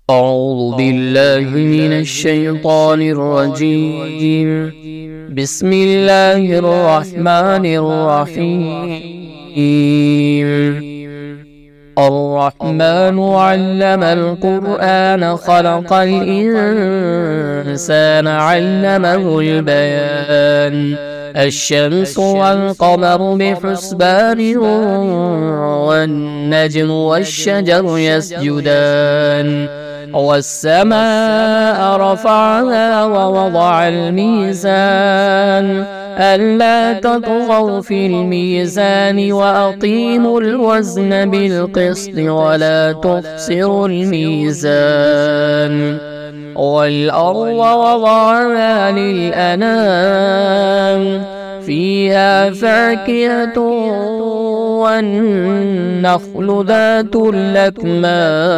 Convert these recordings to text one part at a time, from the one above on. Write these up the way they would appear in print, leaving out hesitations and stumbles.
أعوذ بالله من الشيطان الرجيم. بسم الله الرحمن الرحيم. الرحمن علم القرآن خلق الإنسان علمه البيان. الشمس والقمر بحسبان والنجم والشجر يسجدان والسماء رفعها ووضع الميزان ألا تطغوا في الميزان وأقيموا الوزن بالقسط ولا تخسروا الميزان والأرض وضعها للأنام فيها فاكهة والنخل ذات الأكمام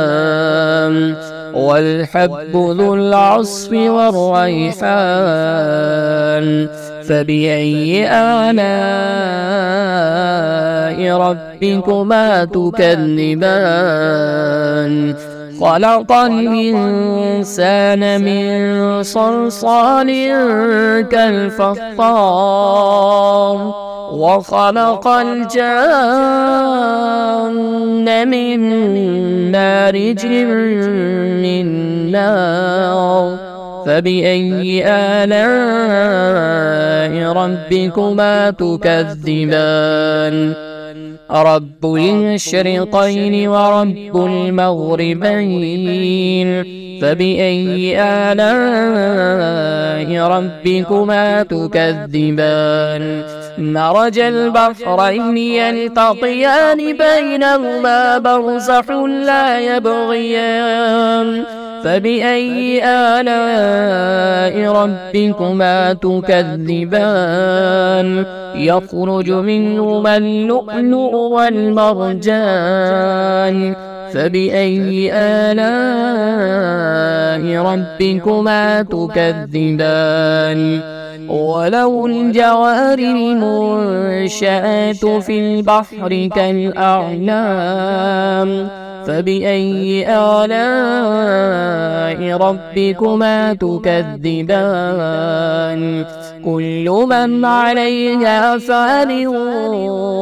والحب ذو العصف والريحان فبأي آلاء ربكما تكذبان خلق الإنسان من صلصال كالفخار وخلق الجان من مارج من نار فبأي آلاء ربكما تكذبان رب المشرقين ورب المغربين فبأي آلاء ربكما تكذبان مرج البحرين يلتقيان بينهما برزخ لا يبغيان فبأي آلاء ربكما تكذبان يخرج منهما اللؤلؤ والمرجان فبأي آلاء ربكما تكذبان وله الجوار المنشآت في البحر كالأعلام فبأي آلاء ربكما تكذبان كل من عليها فان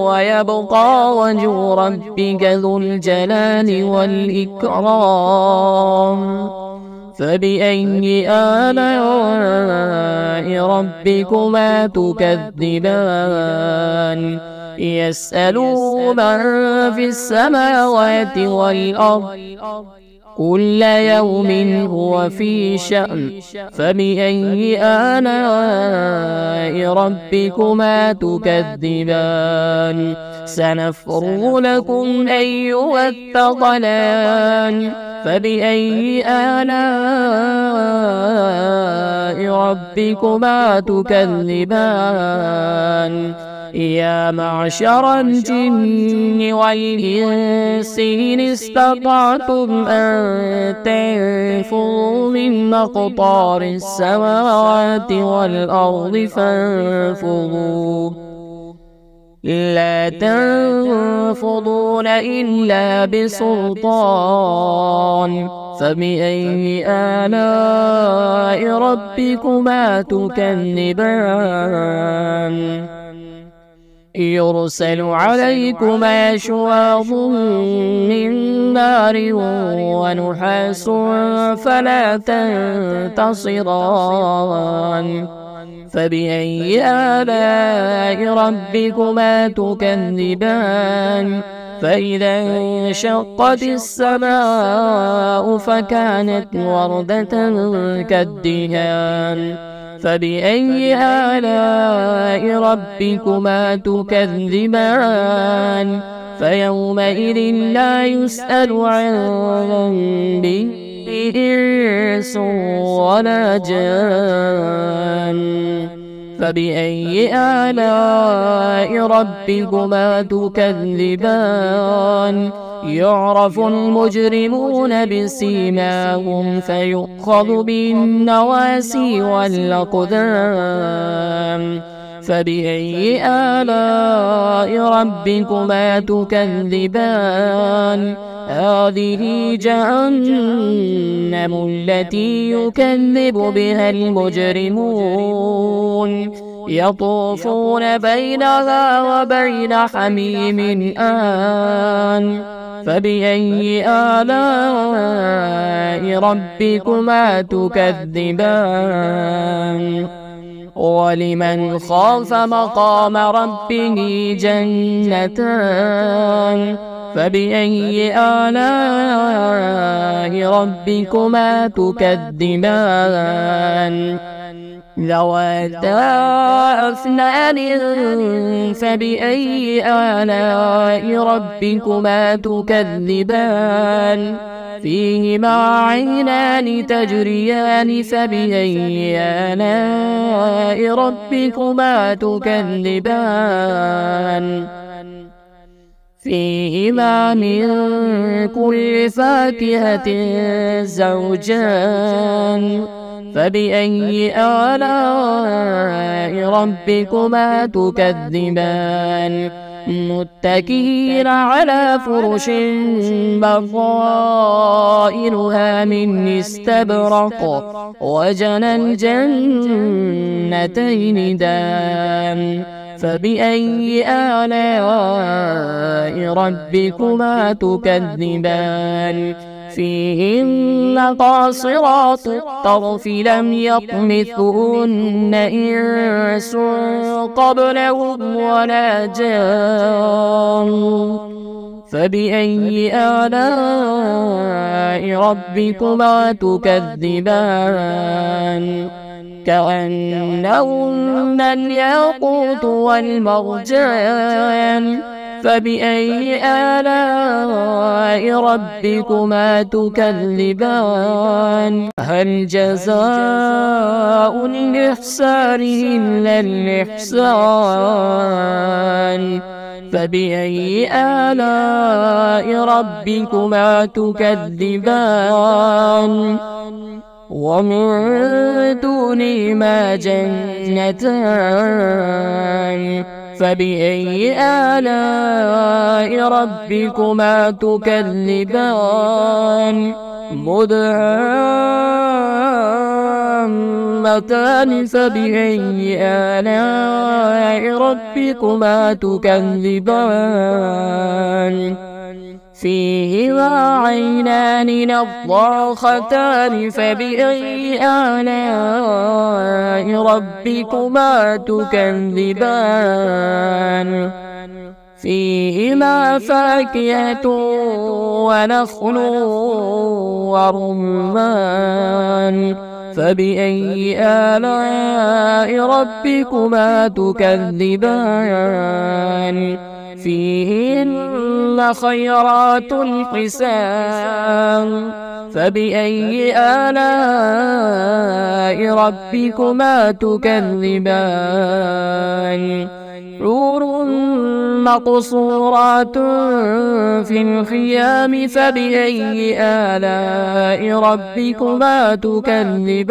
ويبقى وجه ربك ذو الجلال والإكرام فبأي آلاء ربكما تكذبان يسأله من في السماوات والأرض كل يوم هو في شأن فبأي آلاء ربكما تكذبان سنفرغ لكم أيها الثقلان فبأي آلاء ربكما تكذبان يا معشر الجن والإنس إن استطعتم أن تنفذوا من أقطار السماوات والأرض فانفذوا لا تنفذون إلا بسلطان فبأي آلاء ربكما تكذبان يرسل عليكما شواظ من نار ونحاس فلا تنتصران فبأي آلاء ربكما تكذبان فإذا انشقت السماء فكانت وردة كالدهان فبأي آلاء ربكما تكذبان فيومئذ لا يسأل عن ذنبه إنس ولا جان فبأي آلاء ربكما تكذبان يعرف المجرمون بسيماهم فيؤخذ بالنواسي والأقدام فبأي آلاء ربكما تكذبان هذه جهنم جهنم التي يكذب بها المجرمون يطوفون بينها وبين حميم آن فبأي آلاء ربكما تكذبان ولمن خاف مقام ربه جنتان فبأي آلاء ربكما تكذبان ذواتا أفنان فبأي آلاء ربكما تكذبان فيهما عينان تجريان فبأي آلاء ربكما تكذبان فيهما من كل فاكهة زوجان فبأي آلاء ربكما تكذبان متكئين على فرش بطائنها من استبرق وجنى الجنتين دان فبأي آلاء ربكما تكذبان فيهن قاصرات الطرف لم يطمثهن إنس قبلهم ولا جان فبأي آلاء ربكما تكذبان كأنهن الياقوت والمرجان فبأي آلاء ربكما تكذبان هل جزاء الإحسان إلا الإحسان فبأي آلاء ربكما تكذبان ومن دونهما جنتان فبأي آلاء ربكما تكذبان مدهامتان فبأي آلاء ربكما تكذبان فيهما عينان نضاختان فبأي آلاء ربكما تكذبان فيهما فاكهة ونخل ورمان فبأي آلاء ربكما تكذبان فيهن خيرات حسان فبأي آلاء ربكما تكذبان حور مقصورات في الخيام فبأي آلاء ربكما تكذبان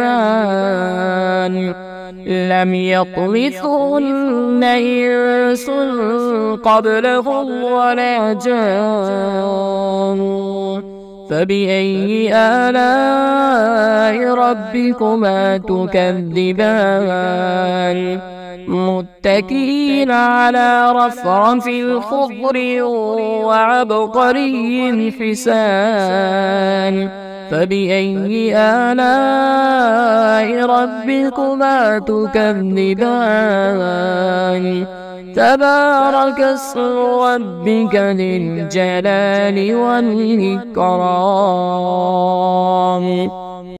لم يطمثهن إنس قبلهم ولا جان فبأي آلاء ربكما تكذبان متكئين على رفرف خضر وعبقري حسان فبأي آلاء ربكما تكذبان تبارك اسم ربك ذي الجلال والإكرام.